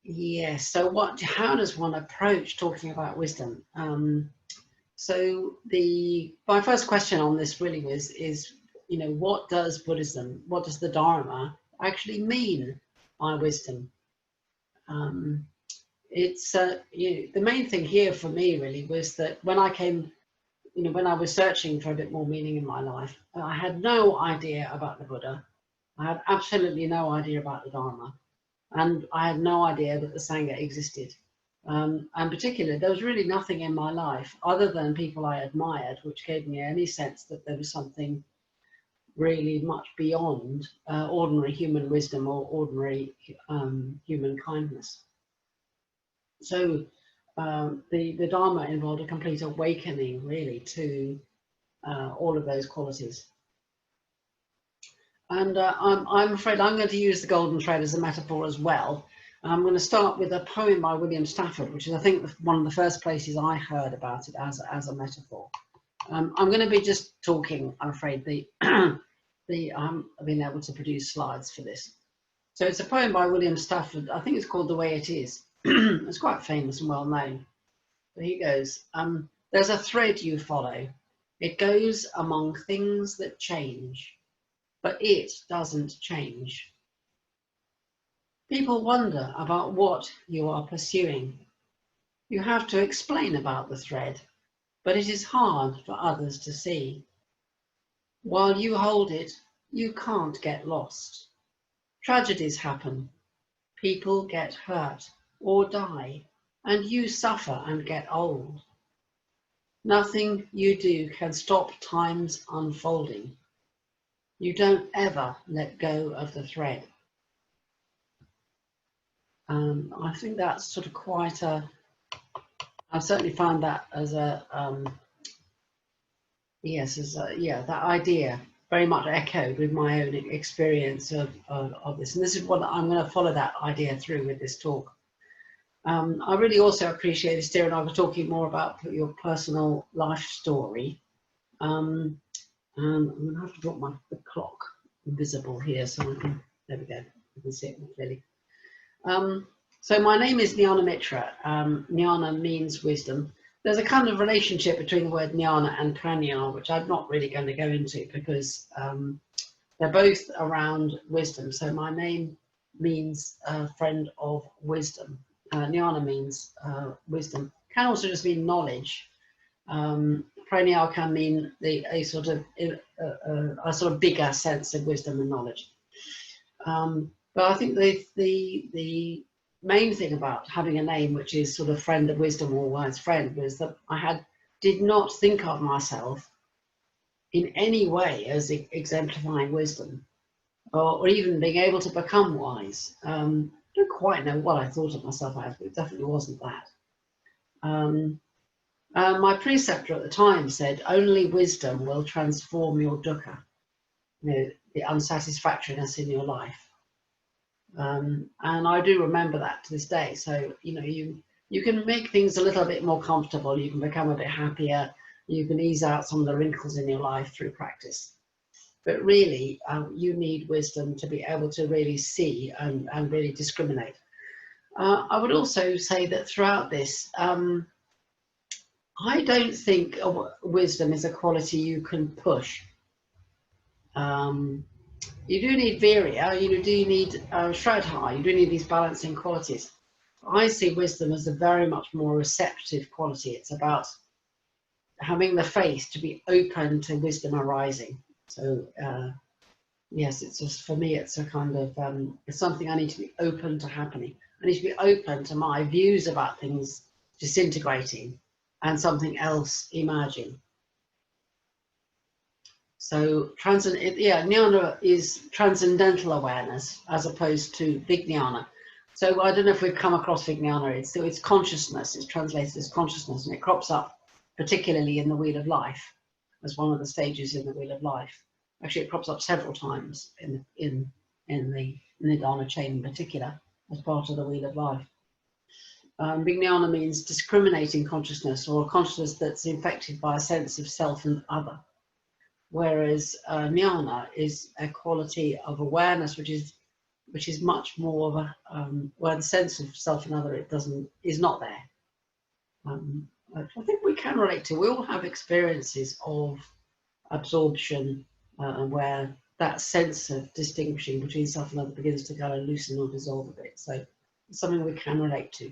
Yes. So how does one approach talking about wisdom? So my first question on this really is, what does Buddhism, what does the Dharma actually mean by wisdom? It's the main thing here for me really was that when when I was searching for a bit more meaning in my life, I had no idea about the Buddha. I had absolutely no idea about the Dharma. And I had no idea that the Sangha existed. And particularly, there was really nothing in my life other than people I admired, which gave me any sense that there was something really much beyond ordinary human wisdom or ordinary human kindness. So the Dharma involved a complete awakening, really, to all of those qualities. And I'm afraid I'm going to use the golden thread as a metaphor as well. I'm going to start with a poem by William Stafford, which is, I think, one of the first places I heard about it as a metaphor. I'm going to be just talking, I'm afraid. I've been able to produce slides for this. So it's a poem by William Stafford. I think it's called The Way It Is. It's quite famous and well known. So here goes. There's a thread you follow. It goes among things that change, but it doesn't change. People wonder about what you are pursuing. You have to explain about the thread, but it is hard for others to see. While you hold it, you can't get lost. Tragedies happen. People get hurt or die, and you suffer and get old. Nothing you do can stop time's unfolding. You don't ever let go of the thread. I think that's sort of quite I've certainly found that as that idea very much echoed with my own experience of this. And this is what I'm going to follow that idea through with this talk. I really also appreciate Esther and I were talking more about your personal life story. I'm going to have to drop the clock invisible here so I can, there we go, you can see it more clearly. So my name is Jnanamitra. Jnana means wisdom. There's a kind of relationship between the word jnana and prajna, which I'm not really going to go into because they're both around wisdom. So my name means friend of wisdom. Jnana means wisdom. Can also just mean knowledge. Prajna can mean a sort of bigger sense of wisdom and knowledge. But I think the main thing about having a name which is sort of friend of wisdom or wise friend was that I did not think of myself in any way as exemplifying wisdom or even being able to become wise. I don't quite know what I thought of myself as, but it definitely wasn't that. My preceptor at the time said, only wisdom will transform your dukkha, the unsatisfactoriness in your life. And I do remember that to this day. So, you can make things a little bit more comfortable. You can become a bit happier. You can ease out some of the wrinkles in your life through practice. But really, you need wisdom to be able to really see and really discriminate. I would also say that throughout this, I don't think wisdom is a quality you can push. You do need virya, you do need shraddha, you do need these balancing qualities. I see wisdom as a very much more receptive quality. It's about having the faith to be open to wisdom arising. So yes, it's just, for me, it's a kind of, it's something I need to be open to happening. I need to be open to my views about things disintegrating and something else emerging. So jnana is transcendental awareness as opposed to vijnana. So I don't know if we've come across vijnana. It's consciousness. It's translated as consciousness, and it crops up particularly in the Wheel of Life as one of the stages in the Wheel of Life. Actually, it crops up several times in the Nibbana chain in particular as part of the Wheel of Life. Vijnana means discriminating consciousness, or a consciousness that's infected by a sense of self and other. Whereas jnana is a quality of awareness which is which is much more of a where the sense of self and other is not there. I think we can relate to. We all have experiences of absorption where that sense of distinguishing between self and other begins to kind of loosen or dissolve a bit. So it's something we can relate to.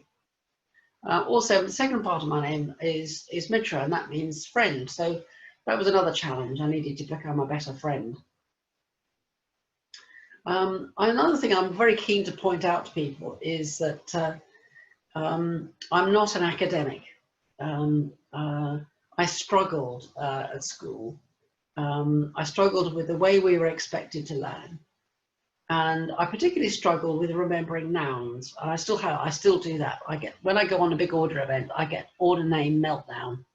Also, the second part of my name is Mitra, and that means friend. So that was another challenge. I needed to become a better friend. Another thing I'm very keen to point out to people is that I'm not an academic. I struggled at school. I struggled with the way we were expected to learn. And I particularly struggle with remembering nouns. And I still do that. When I go on a big order event, I get order name meltdown.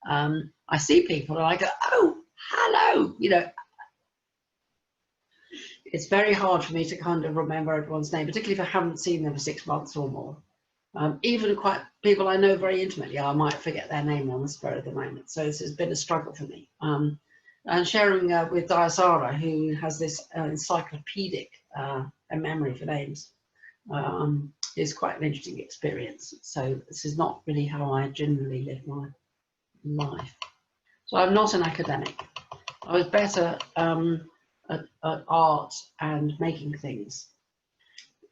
I see people and I go, oh, hello, you know. It's very hard for me to kind of remember everyone's name, particularly if I haven't seen them for 6 months or more. Even quite people I know very intimately, I might forget their name on the spur of the moment. So this has been a struggle for me. And sharing with Dayasara, who has this encyclopedic memory for names, is quite an interesting experience. So this is not really how I generally live my life. So I'm not an academic. I was better at art and making things.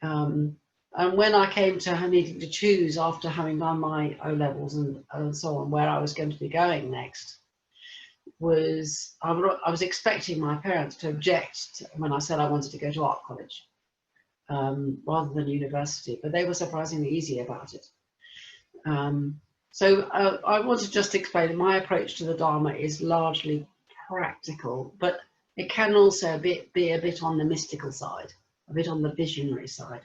And when I came to needing to choose after having done my O-levels and so on, where I was going to be going next, I was expecting my parents to object when I said I wanted to go to art college rather than university, but they were surprisingly easy about it. So I want to just explain that my approach to the Dharma is largely practical, but it can also be a bit on the mystical side, a bit on the visionary side.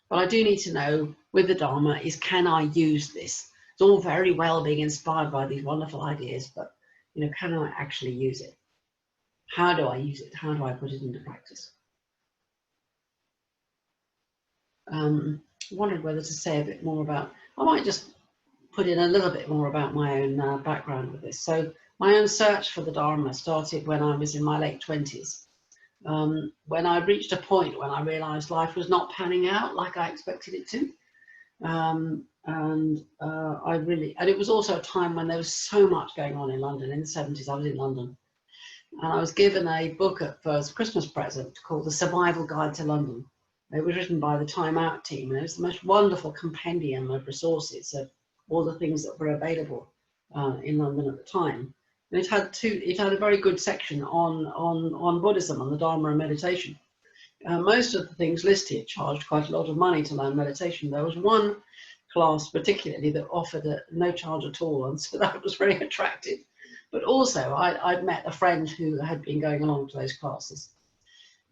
But I do need to know with the Dharma is, can I use this? It's all very well being inspired by these wonderful ideas, but you know, can I actually use it? How do I use it? How do I put it into practice? I wondered whether to say a bit more about, I might just put in a little bit more about my own background with this. So my own search for the Dharma started when I was in my late 20s. When I reached a point when I realized life was not panning out like I expected it to. And it was also a time when there was so much going on in London. In the 70s, I was in London. And I was given a book for a Christmas present called The Survival Guide to London. It was written by the Time Out team, and it was the most wonderful compendium of resources of all the things that were available in London at the time. And it had a very good section on Buddhism, on the Dharma and meditation. Most of the things listed charged quite a lot of money to learn meditation. There was one class particularly that offered no charge at all, and so that was very attractive. But also I'd met a friend who had been going along to those classes.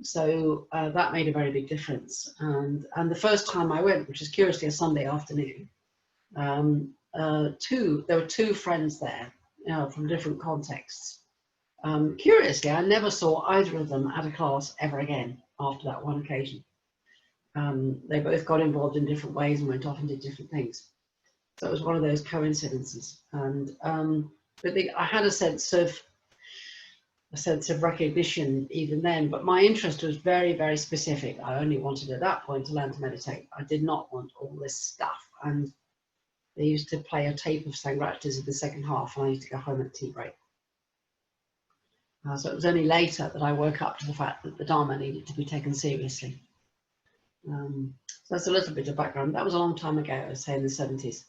So that made a very big difference. And the first time I went, which is curiously a Sunday afternoon, there were two friends there, from different contexts. Curiously, I never saw either of them at a class ever again after that one occasion. They both got involved in different ways and went off and did different things. So it was one of those coincidences. And I had a sense of recognition even then, but my interest was very, very specific. I only wanted at that point to learn to meditate. I did not want all this stuff. And they used to play a tape of Sangha's in the second half, and I used to go home at tea break. So it was only later that I woke up to the fact that the Dharma needed to be taken seriously. So that's a little bit of background. That was a long time ago, I say in the 70s.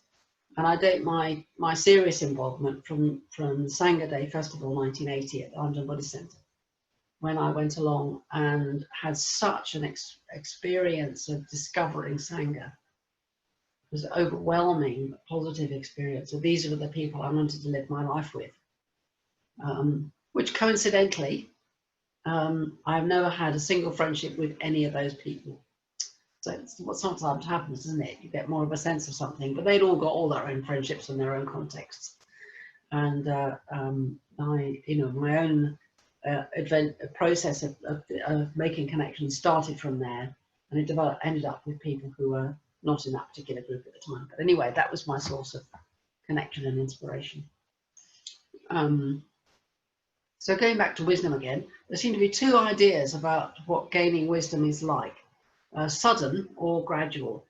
And I date my serious involvement from Sangha Day Festival 1980 at the London Buddhist Centre, when I went along and had such an experience of discovering Sangha. It was an overwhelming positive experience. So these are the people I wanted to live my life with, which coincidentally, I've never had a single friendship with any of those people. So it's what sometimes happens, isn't it? You get more of a sense of something, but they'd all got all their own friendships and their own contexts. And my own process of making connections started from there, and it ended up with people who were not in that particular group at the time. But anyway, that was my source of connection and inspiration. So going back to wisdom again, there seem to be two ideas about what gaining wisdom is like, sudden or gradual.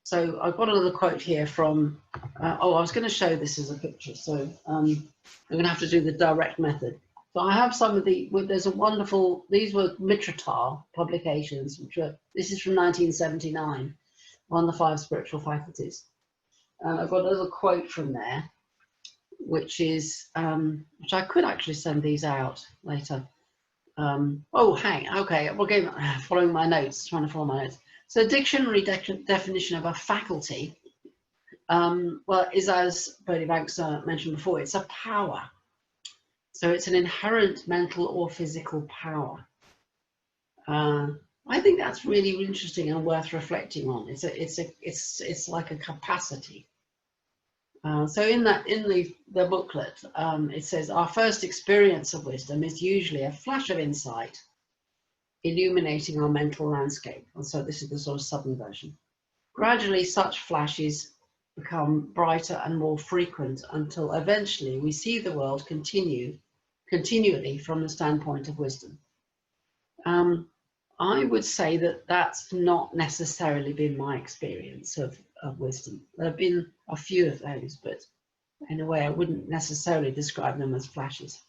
So I've got another quote here from, I was going to show this as a picture, so I'm going to have to do the direct method. So I have some of there's a wonderful, these were Mitrata publications, this is from 1979 on the Five Spiritual Faculties. And I've got a little quote from there, which is, which I could actually send these out later. Okay, we're going, following my notes, trying to follow my notes. So dictionary definition of a faculty, well, is, as Bertie Banks mentioned before, it's a power. So it's an inherent mental or physical power. I think that's really interesting and worth reflecting on. It's like a capacity. So in the booklet, it says our first experience of wisdom is usually a flash of insight, illuminating our mental landscape. And so this is the sort of southern version. Gradually, such flashes become brighter and more frequent until eventually we see the world continually from the standpoint of wisdom. I would say that that's not necessarily been my experience of wisdom. There have been a few of those, but in a way I wouldn't necessarily describe them as flashes.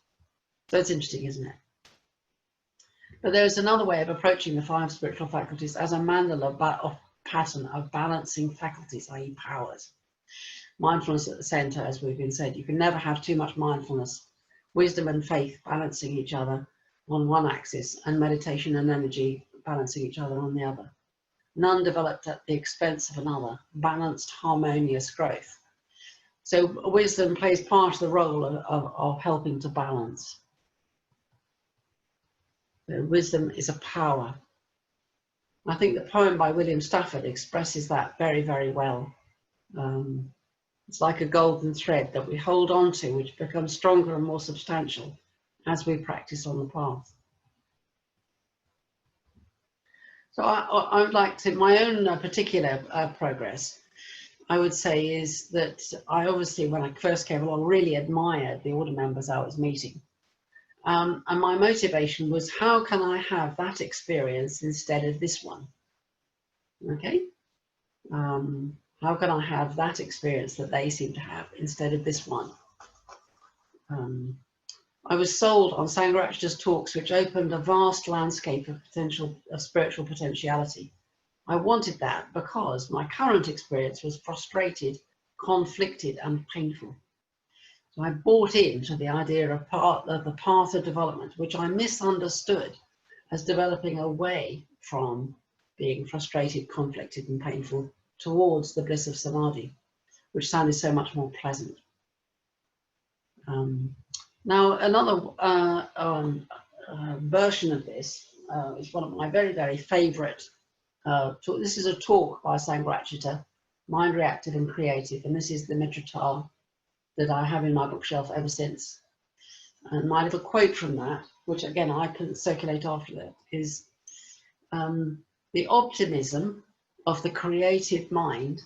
So it's interesting, isn't it? But there's another way of approaching the five spiritual faculties as a mandala pattern of balancing faculties, i.e. powers. Mindfulness at the center, as we've been said. You can never have too much mindfulness. Wisdom and faith balancing each other on one axis, and meditation and energy balancing each other on the other. None developed at the expense of another, balanced, harmonious growth. So wisdom plays part of the role of helping to balance. So wisdom is a power. I think the poem by William Stafford expresses that very, very well. It's like a golden thread that we hold on to, which becomes stronger and more substantial as we practice on the path. So I would like to, my own particular progress, I would say, is that I obviously, when I first came along, really admired the order members I was meeting. And my motivation was, how can I have that experience instead of this one? Okay? How can I have that experience that they seem to have instead of this one? I was sold on Sangha talks, which opened a vast landscape of spiritual potentiality. I wanted that because my current experience was frustrated, conflicted, and painful. So I bought into the idea of the path of development, which I misunderstood as developing away from being frustrated, conflicted, and painful towards the bliss of samadhi, which sounded so much more pleasant. Now, another version of this is one of my very, very favorite talks. This is a talk by Sangha, Mind, Reactive and Creative, and this is the Mitrata that I have in my bookshelf ever since. And my little quote from that, which again I can circulate after that, is the optimism of the creative mind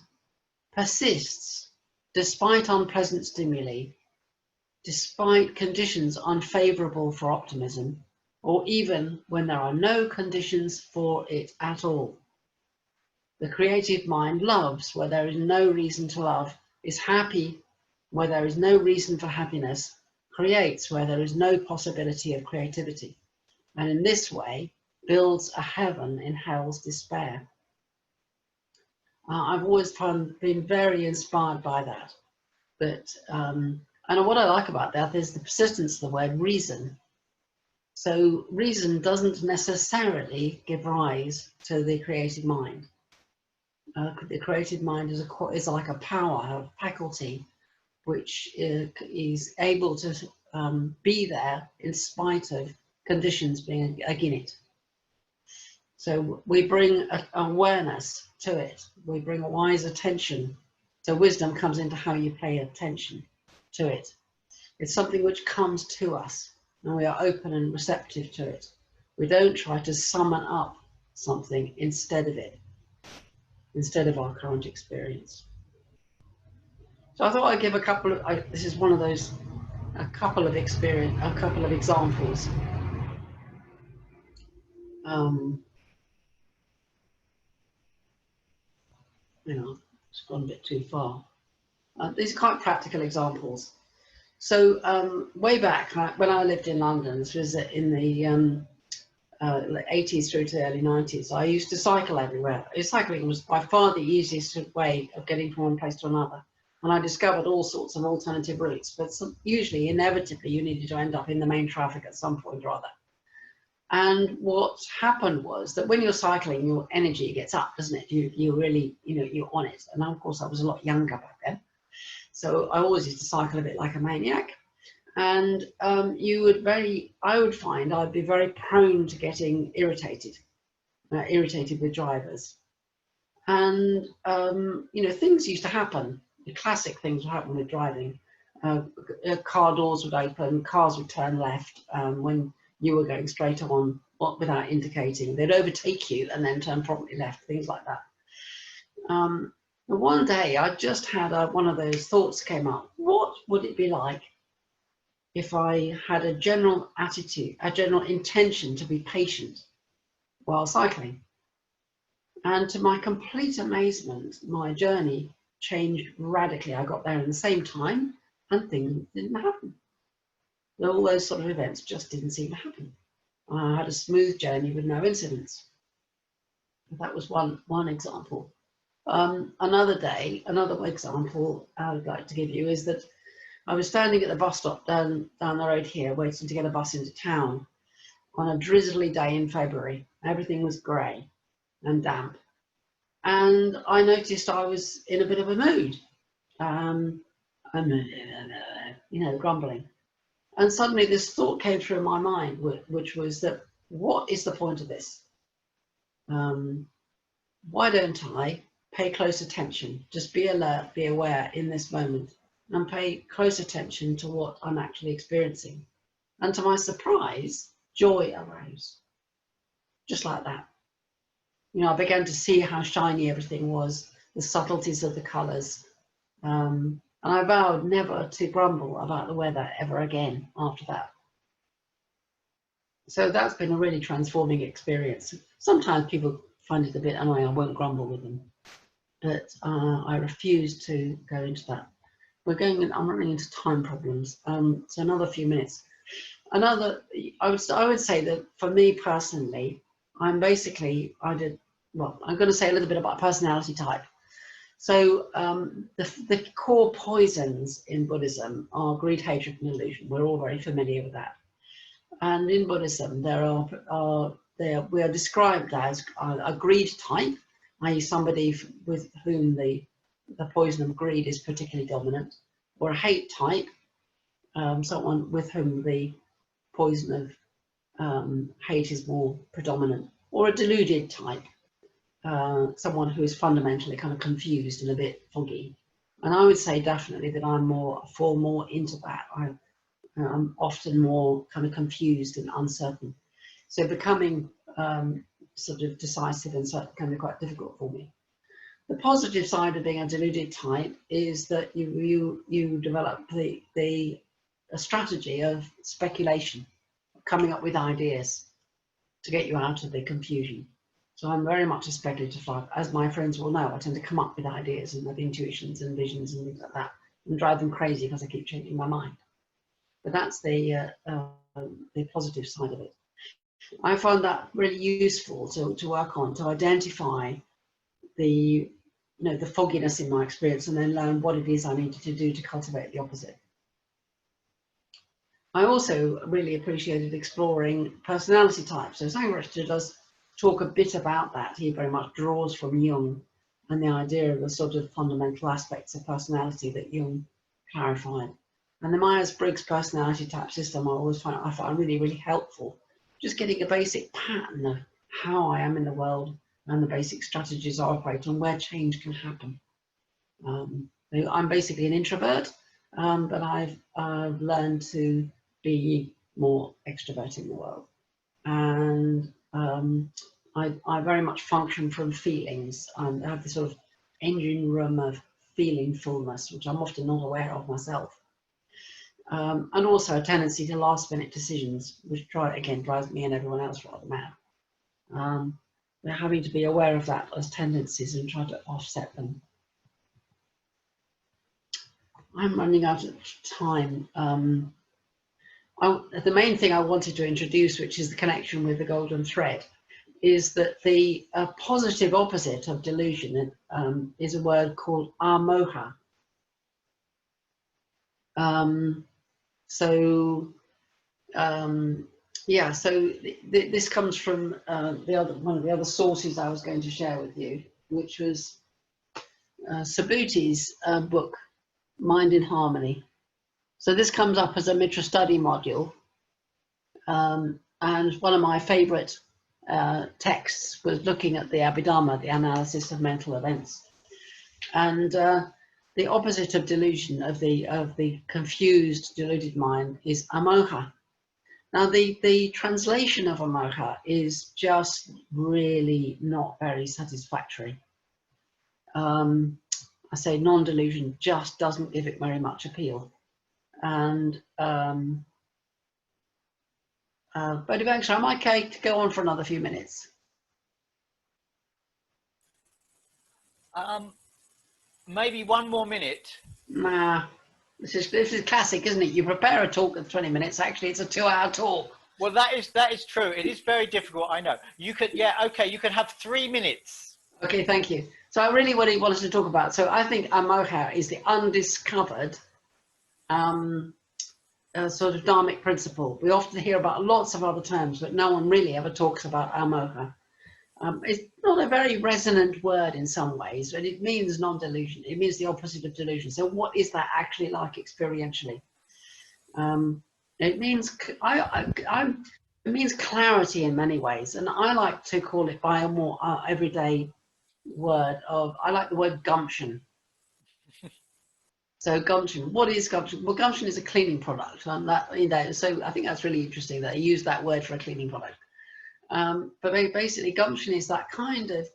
persists despite unpleasant stimuli, despite conditions unfavorable for optimism, or even when there are no conditions for it at all. The creative mind loves where there is no reason to love, is happy where there is no reason for happiness, creates where there is no possibility of creativity, and in this way builds a heaven in hell's despair. I've always been very inspired by that. And what I like about that is the persistence of the word reason. So reason doesn't necessarily give rise to the creative mind. The creative mind is like a power, a faculty, which is able to be there in spite of conditions being against it. So we bring awareness to it. We bring a wise attention. So wisdom comes into how you pay attention to it. It's something which comes to us, and we are open and receptive to it. We don't try to summon up something instead of it, instead of our current experience. So I thought I'd give a couple of, this is one of those a couple of examples. It's gone a bit too far. These are quite practical examples. So way back when I lived in London, this was in the 80s through to the early 90s, I used to cycle everywhere. Cycling was by far the easiest way of getting from one place to another. And I discovered all sorts of alternative routes, but usually, inevitably, you needed to end up in the main traffic at some point or other. And what happened was that when you're cycling, your energy gets up, doesn't it? You really, you're on it. And of course, I was a lot younger back then. So I always used to cycle a bit like a maniac. And I would find I'd be very prone to getting irritated with drivers. And, things used to happen. The classic things would happen with driving. Car doors would open, cars would turn left when you were going straight on without indicating. They'd overtake you and then turn promptly left, things like that. One day I just had one of those thoughts came up. What would it be like if I had a general attitude, a general intention to be patient while cycling? And to my complete amazement, my journey changed radically. I got there in the same time and things didn't happen. All those sort of events just didn't seem to happen. I had a smooth journey with no incidents. That was one example. Another example I would like to give you is that I was standing at the bus stop down the road here, waiting to get a bus into town on a drizzly day in February. Everything was grey and damp. And I noticed I was in a bit of a mood, grumbling. And suddenly this thought came through my mind, which was that, what is the point of this? Why don't I pay close attention? Just be alert, be aware in this moment, and pay close attention to what I'm actually experiencing. And to my surprise, joy arose. Just like that. I began to see how shiny everything was, the subtleties of the colours. And I vowed never to grumble about the weather ever again after that. So that's been a really transforming experience. Sometimes people find it a bit annoying. I won't grumble with them. But I refuse to go into that. I'm running into time problems. So another few minutes. I would say that for me personally, I'm going to say a little bit about personality type. So the core poisons in Buddhism are greed, hatred, and illusion. We're all very familiar with that. And in Buddhism, we are described as a greed type, i.e. somebody with whom the poison of greed is particularly dominant, or a hate type, someone with whom the poison of hate is more predominant, or a deluded type, someone who is fundamentally kind of confused and a bit foggy. And I would say definitely that I fall more into that. I'm often more kind of confused and uncertain. So becoming sort of decisive and certain can be quite difficult for me. The positive side of being a deluded type is that you develop a strategy of speculation, coming up with ideas to get you out of the confusion. So I'm very much a speculative type. As my friends will know, I tend to come up with ideas and have intuitions and visions and things like that, and drive them crazy because I keep changing my mind. But that's the positive side of it. I find that really useful to work on, to identify the fogginess in my experience and then learn what it is I needed to do to cultivate the opposite. I also really appreciated exploring personality types. So Sangha does talk a bit about that. He very much draws from Jung and the idea of the sort of fundamental aspects of personality that Jung clarified. And the Myers-Briggs personality type system I find really, really helpful. Just getting a basic pattern of how I am in the world and the basic strategies I operate on, where change can happen. I'm basically an introvert, but I've learned to be more extrovert in the world. And I very much function from feelings. I have this sort of engine room of feeling fullness, which I'm often not aware of myself. and also a tendency to last-minute decisions, which drives me and everyone else rather mad. We're having to be aware of that as tendencies and try to offset them. I'm running out of time. The main thing I wanted to introduce, which is the connection with the golden thread, is that the positive opposite of delusion is a word called amoha. This comes from one of the other sources I was going to share with you, which was Subhuti's book, Mind in Harmony. So this comes up as a Mitra study module, and one of my favorite texts was looking at the Abhidhamma, the analysis of mental events, and the opposite of delusion, of the confused, deluded mind, is amoha. Now, the translation of amoha is just really not very satisfactory. I say non-delusion just doesn't give it very much appeal. And but eventually, I'm okay to go on for another few minutes. Maybe one more minute. Nah, this is classic, isn't it? You prepare a talk of 20 minutes. Actually, it's a 2-hour talk. Well, that is true. It is very difficult. I know. You could, yeah, okay. You can have 3 minutes. Okay, thank you. So I really wanted to talk about. So I think amoha is the undiscovered sort of dharmic principle. We often hear about lots of other terms, but no one really ever talks about amoha. It's not a very resonant word in some ways, but it means non-delusion. It means the opposite of delusion. So what is that actually like experientially? It means it means clarity in many ways, and I like to call it by a more everyday word of, I like the word gumption. So gumption, what is gumption? Well, gumption is a cleaning product, and that, you know, so I think that's really interesting that I use that word for a cleaning product. But basically, gumption is that kind of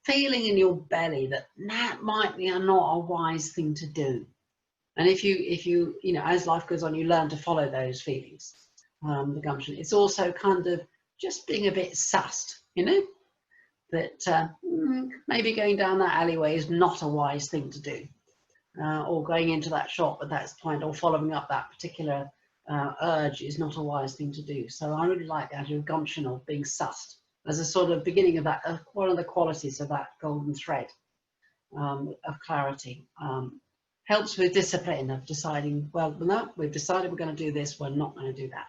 feeling in your belly that might be not a wise thing to do. And if you know, as life goes on, you learn to follow those feelings. The gumption. It's also kind of just being a bit sussed, you know, that maybe going down that alleyway is not a wise thing to do. Or going into that shop at that point, or following up that particular urge is not a wise thing to do. So I really like the idea of gumption, or being sussed, as a sort of beginning of that, one of the qualities of that golden thread of clarity. Helps with discipline of deciding, well, no, we've decided we're going to do this, we're not going to do that.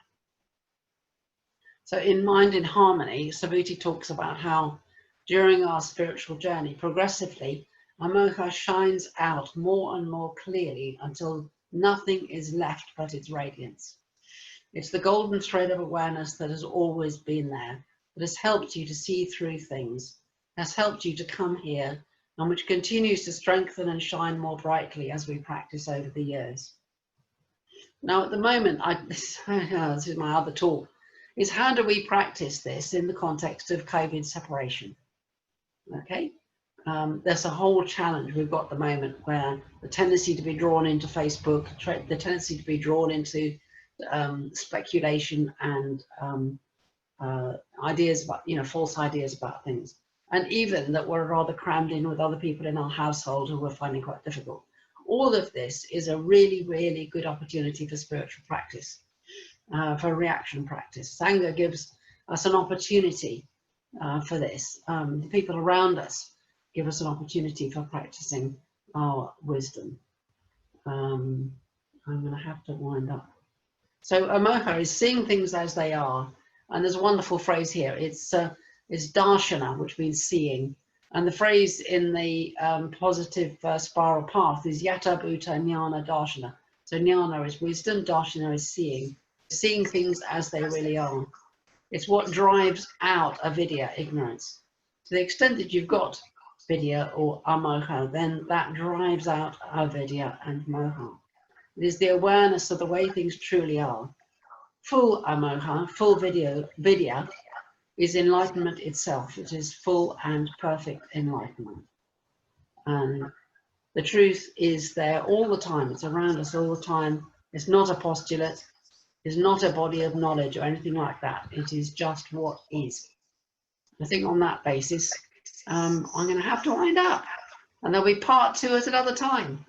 So in Mind in Harmony, Subhuti talks about how during our spiritual journey, progressively, amoha shines out more and more clearly until nothing is left but its radiance. It's the golden thread of awareness that has always been there, that has helped you to see through things, has helped you to come here, and which continues to strengthen and shine more brightly as we practice over the years. Now, at the moment, this is my other talk, is how do we practice this in the context of COVID separation? Okay. There's a whole challenge we've got at the moment where the tendency to be drawn into Facebook, the tendency to be drawn into speculation and ideas about, you know, false ideas about things. And even that we're rather crammed in with other people in our household who we're finding quite difficult. All of this is a really, really good opportunity for spiritual practice, for reaction practice. Sangha gives us an opportunity for this. The people around us give us an opportunity for practicing our wisdom. I'm going to have to wind up. So amoha is seeing things as they are, and there's a wonderful phrase here. It's darshana, which means seeing, and the phrase in the positive spiral path is yata bhuta jnana darshana. So jnana is wisdom, darshana is seeing things as they really are. It's what drives out avidya, ignorance. To the extent that you've got vidya or amoha, then that drives out avidya and moha. It is the awareness of the way things truly are. Full amoha, full vidya is enlightenment itself. It is full and perfect enlightenment. And the truth is there all the time. It's around us all the time. It's not a postulate. It's not a body of knowledge or anything like that. It is just what is. I think on that basis, I'm going to have to wind up. And there'll be part 2 at another time.